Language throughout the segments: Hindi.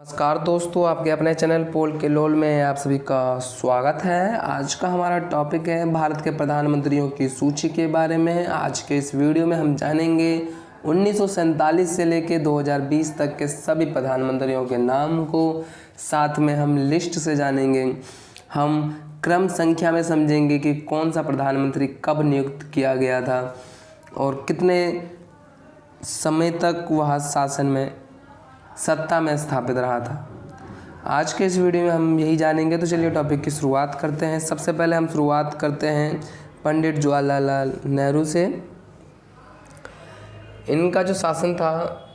नमस्कार दोस्तों, आपके अपने चैनल पोल के लोल में आप सभी का स्वागत है। आज का हमारा टॉपिक है भारत के प्रधानमंत्रियों की सूची के बारे में। आज के इस वीडियो में हम जानेंगे 1947 से लेकर 2020 तक के सभी प्रधानमंत्रियों के नाम को। साथ में हम लिस्ट से जानेंगे, हम क्रम संख्या में समझेंगे कि कौन सा प्रधानमंत्री कब नियुक्त किया गया था और कितने समय तक वह शासन में सत्ता में स्थापित रहा था। आज के इस वीडियो में हम यही जानेंगे। तो चलिए टॉपिक की शुरुआत करते हैं। सबसे पहले हम शुरुआत करते हैं पंडित जवाहरलाल नेहरू से। इनका जो शासन था,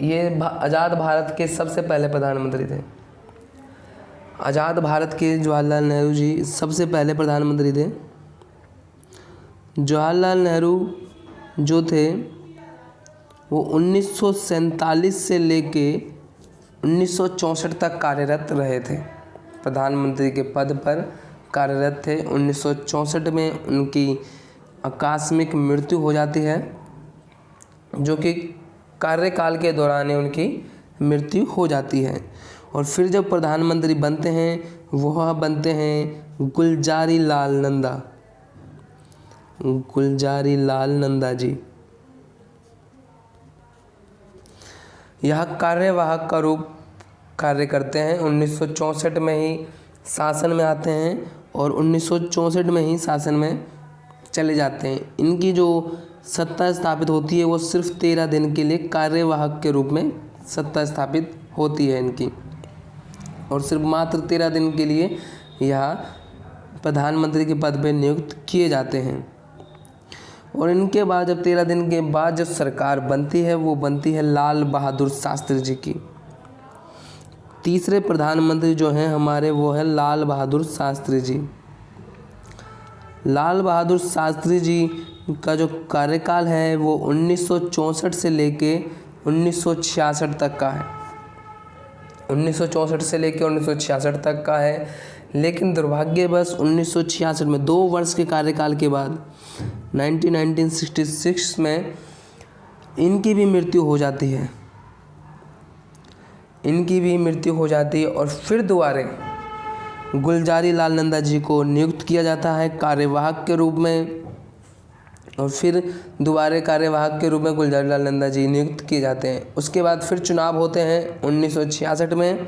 ये आज़ाद भारत के सबसे पहले प्रधानमंत्री थे। आज़ाद भारत के जवाहरलाल नेहरू जी सबसे पहले प्रधानमंत्री थे। जवाहरलाल नेहरू जो थे वो 1947 से लेके 1964 तक कार्यरत रहे थे। प्रधानमंत्री के पद पर कार्यरत थे। 1964 में उनकी आकस्मिक मृत्यु हो जाती है, जो कि कार्यकाल के दौरान उनकी मृत्यु हो जाती है। और फिर जब प्रधानमंत्री बनते हैं वह बनते हैं गुलजारी लाल नंदा। गुलजारी लाल नंदा जी यह कार्यवाहक का रूप कार्य करते हैं। 1964 में ही शासन में आते हैं और 1964 में ही शासन में चले जाते हैं। इनकी जो सत्ता स्थापित होती है वो सिर्फ 13 दिन के लिए कार्यवाहक के रूप में सत्ता स्थापित होती है इनकी, और सिर्फ मात्र 13 दिन के लिए यह प्रधानमंत्री के पद पर नियुक्त किए जाते हैं। और इनके बाद जब 13 दिन के बाद जो सरकार बनती है वो बनती है लाल बहादुर शास्त्री जी की। तीसरे प्रधानमंत्री जो हैं हमारे वो है लाल बहादुर शास्त्री जी। लाल बहादुर शास्त्री जी का जो कार्यकाल है वो 1964 से लेके 1966 तक का है। 1964 से लेके 1966 तक का है। लेकिन दुर्भाग्यवश 1966 में 2 वर्ष के कार्यकाल के बाद 1966 में इनकी भी मृत्यु हो जाती है। इनकी भी मृत्यु हो जाती है और फिर दोबारा गुलजारी लाल नंदा जी को नियुक्त किया जाता है कार्यवाहक के रूप में। और फिर दोबारा कार्यवाहक के रूप में गुलजारी लाल नंदा जी नियुक्त किए जाते हैं। उसके बाद फिर चुनाव होते हैं 1966 में,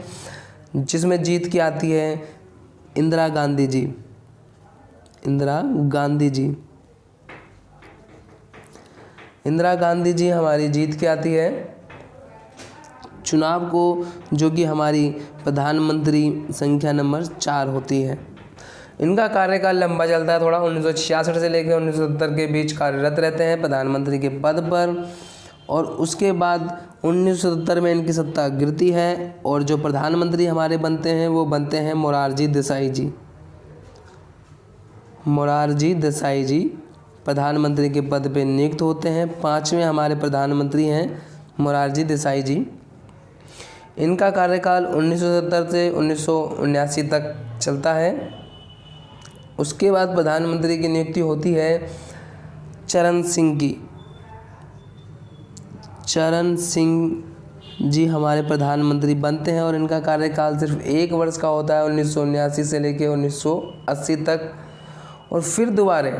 जिसमें जीत के आती है इंदिरा गांधी जी। इंदिरा गांधी जी इंदिरा गांधी जी हमारी जीत के आती है चुनाव को, जो कि हमारी प्रधानमंत्री संख्या नंबर 4 होती है। इनका कार्यकाल लंबा चलता है थोड़ा। 1966 से लेकर 1970 के बीच कार्यरत रहते हैं प्रधानमंत्री के पद पर। और उसके बाद 1970 में इनकी सत्ता गिरती है और जो प्रधानमंत्री हमारे बनते हैं वो बनते हैं मोरारजी देसाई जी। मोरारजी देसाई जी प्रधानमंत्री के पद पर नियुक्त होते हैं। 5वें हमारे प्रधानमंत्री हैं मोरारजी देसाई जी। इनका कार्यकाल 1970 से 1979 तक चलता है। उसके बाद प्रधानमंत्री की नियुक्ति होती है चरण सिंह की। चरण सिंह जी हमारे प्रधानमंत्री बनते हैं और इनका कार्यकाल सिर्फ 1 वर्ष का होता है, 1979 से लेकर 1980 तक। और फिर दोबारा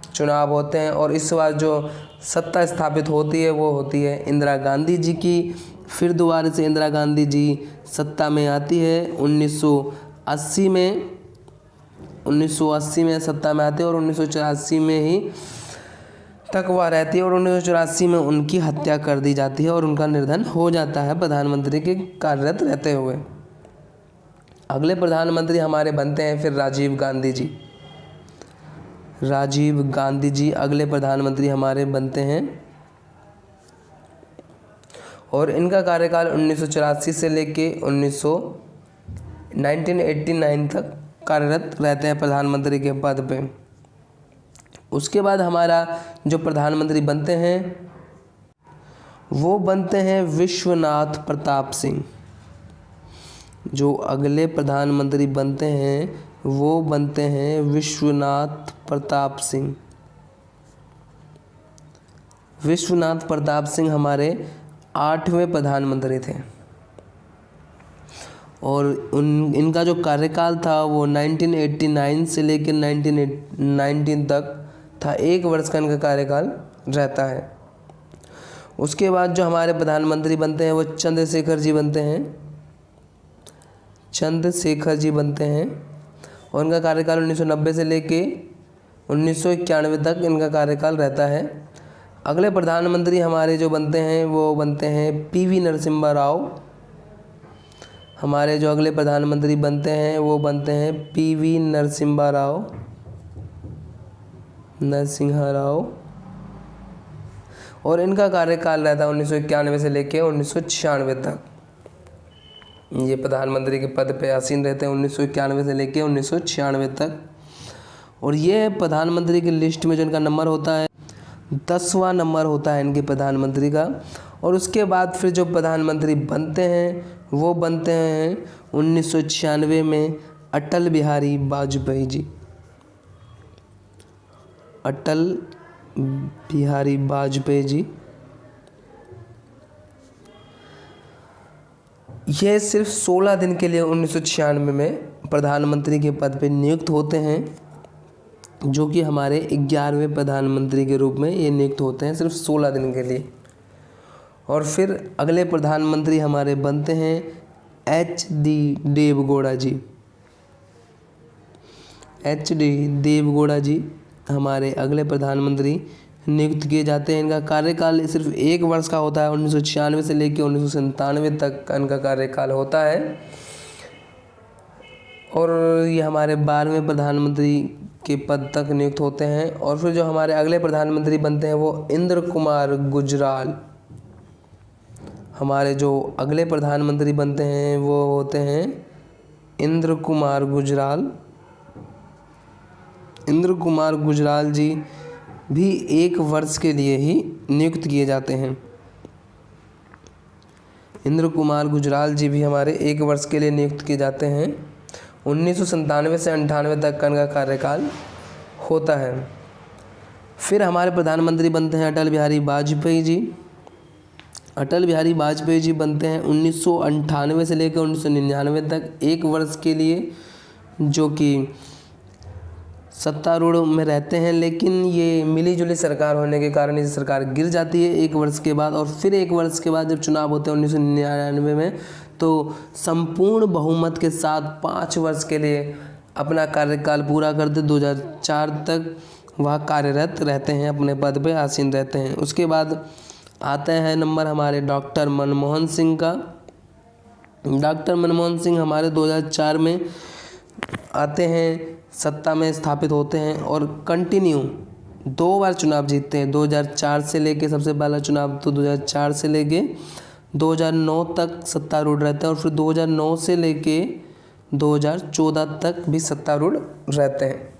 चुनाव होते हैं और इस बार जो सत्ता स्थापित होती है वो होती है इंदिरा गांधी जी की। फिर दोबारा से इंदिरा गांधी जी सत्ता में आती है 1980 में सत्ता में आते हैं और 1984 में ही तक वह रहती है। और 1984 में उनकी हत्या कर दी जाती है और उनका निधन हो जाता है प्रधानमंत्री के कार्यरत रहते हुए। अगले प्रधानमंत्री हमारे बनते हैं फिर राजीव गांधी जी। राजीव गांधी जी अगले प्रधानमंत्री हमारे बनते हैं और इनका कार्यकाल 1984 से लेके 1989 तक कार्यरत रहते हैं प्रधानमंत्री के पद पे। उसके बाद हमारा जो प्रधानमंत्री बनते हैं वो बनते हैं विश्वनाथ प्रताप सिंह। जो अगले प्रधानमंत्री बनते हैं वो बनते हैं विश्वनाथ प्रताप सिंह। विश्वनाथ प्रताप सिंह हमारे 8वें प्रधानमंत्री थे। और इनका जो कार्यकाल था वो 1989 से लेकर 1919 तक था। 1 वर्ष का इनका कार्यकाल रहता है। उसके बाद जो हमारे प्रधानमंत्री बनते हैं वो चंद्रशेखर जी बनते हैं। चंद्रशेखर जी बनते हैं और इनका कार्यकाल 1990 से लेके 1991 तक इनका कार्यकाल रहता है। अगले प्रधानमंत्री हमारे जो बनते हैं वो बनते हैं पीवी नरसिम्हा राव। हमारे जो अगले प्रधानमंत्री बनते हैं वो बनते हैं पीवी नरसिम्हा राव और इनका कार्यकाल रहता है 1991 से लेके 1996 तक। ये प्रधानमंत्री के पद पे आसीन रहते हैं 1991 से लेके 1996 तक। और ये प्रधानमंत्री की लिस्ट में जो इनका नंबर होता है 10वां नंबर होता है इनके प्रधानमंत्री का। और उसके बाद फिर जो प्रधानमंत्री बनते हैं वो बनते हैं 1996 में अटल बिहारी वाजपेयी जी। अटल बिहारी वाजपेयी जी ये सिर्फ 16 दिन के लिए 1996 में प्रधानमंत्री के पद पे नियुक्त होते हैं, जो कि हमारे 11वें प्रधानमंत्री के रूप में ये नियुक्त होते हैं सिर्फ 16 दिन के लिए। और फिर अगले प्रधानमंत्री हमारे बनते हैं एच.डी. देवगौड़ा जी। एच.डी. देवगौड़ा जी हमारे अगले प्रधानमंत्री नियुक्त किए जाते हैं। इनका कार्यकाल सिर्फ 1 वर्ष का होता है। 1996 से लेकर 1997 तक का इनका कार्यकाल होता है। और ये हमारे 12वें प्रधानमंत्री के पद तक नियुक्त होते हैं। और फिर जो हमारे अगले प्रधानमंत्री बनते हैं वो इंद्र कुमार गुजराल। हमारे जो अगले प्रधानमंत्री बनते हैं वो होते हैं इंद्र कुमार गुजराल। इंद्र कुमार गुजराल जी भी 1 वर्ष के लिए ही नियुक्त किए जाते हैं। इंद्र कुमार गुजराल जी भी हमारे 1 वर्ष के लिए नियुक्त किए जाते हैं। 1997 से 98 तक का इनका कार्यकाल होता है। फिर हमारे प्रधानमंत्री बनते हैं अटल बिहारी वाजपेयी जी। अटल बिहारी वाजपेयी जी बनते हैं 1998 से लेकर 1999 तक 1 वर्ष के लिए, जो कि सत्तारूढ़ में रहते हैं। लेकिन ये मिली जुली सरकार होने के कारण ये सरकार गिर जाती है 1 वर्ष के बाद। और फिर 1 वर्ष के बाद जब चुनाव होते हैं 1999 में, तो संपूर्ण बहुमत के साथ 5 वर्ष के लिए अपना कार्यकाल पूरा करते 2004 तक वह कार्यरत रहते हैं, अपने पद पे आसीन रहते हैं। उसके बाद आते हैं नंबर हमारे डॉक्टर मनमोहन सिंह का। डॉक्टर मनमोहन सिंह हमारे 2004 में आते हैं, सत्ता में स्थापित होते हैं और कंटिन्यू 2 बार चुनाव जीतते हैं। 2004 से लेके सबसे पहला चुनाव तो 2004 से लेके 2009 तक सत्तारूढ़ रहते हैं और फिर 2009 से लेके 2014 तक भी सत्तारूढ़ रहते हैं।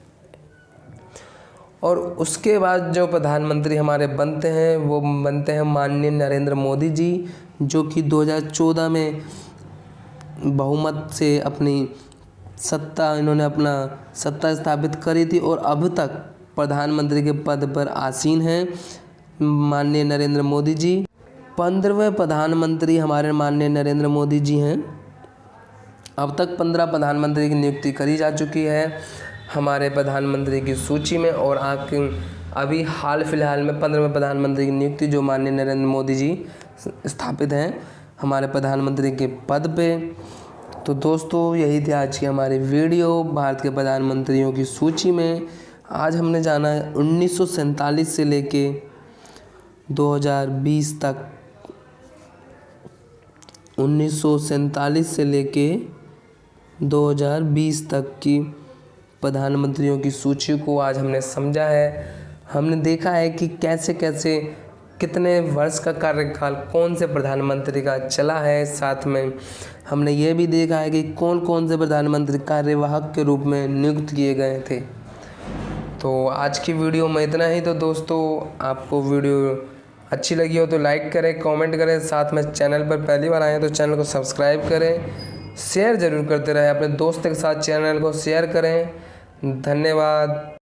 और उसके बाद जो प्रधानमंत्री हमारे बनते हैं वो बनते हैं माननीय नरेंद्र मोदी जी, जो कि 2014 में बहुमत से अपनी इन्होंने अपना सत्ता स्थापित करी थी और अब तक प्रधानमंत्री के पद पर आसीन हैं माननीय नरेंद्र मोदी जी। 15वें प्रधानमंत्री हमारे माननीय नरेंद्र मोदी जी हैं। अब तक 15 प्रधानमंत्री की नियुक्ति करी जा चुकी है हमारे प्रधानमंत्री की सूची में। और अभी हाल फिलहाल में 15वें प्रधानमंत्री की नियुक्ति जो माननीय नरेंद्र मोदी जी स्थापित हैं हमारे प्रधानमंत्री के पद पे। तो दोस्तों यही थी आज की हमारी वीडियो भारत के प्रधानमंत्रियों की सूची में। आज हमने जाना है 1947 से लेके 2020 तक, 1947 से लेके 2020 तक की प्रधानमंत्रियों की सूची को आज हमने समझा है। हमने देखा है कि कैसे कैसे कितने वर्ष का कार्यकाल कौन से प्रधानमंत्री का चला है। साथ में हमने ये भी देखा है कि कौन कौन से प्रधानमंत्री कार्यवाहक के रूप में नियुक्त किए गए थे। तो आज की वीडियो में इतना ही। तो दोस्तों आपको वीडियो अच्छी लगी हो तो लाइक करें, कमेंट करें। साथ में चैनल पर पहली बार आए हैं तो चैनल को सब्सक्राइब करें, शेयर ज़रूर करते रहें, अपने दोस्त के साथ चैनल को शेयर करें। धन्यवाद।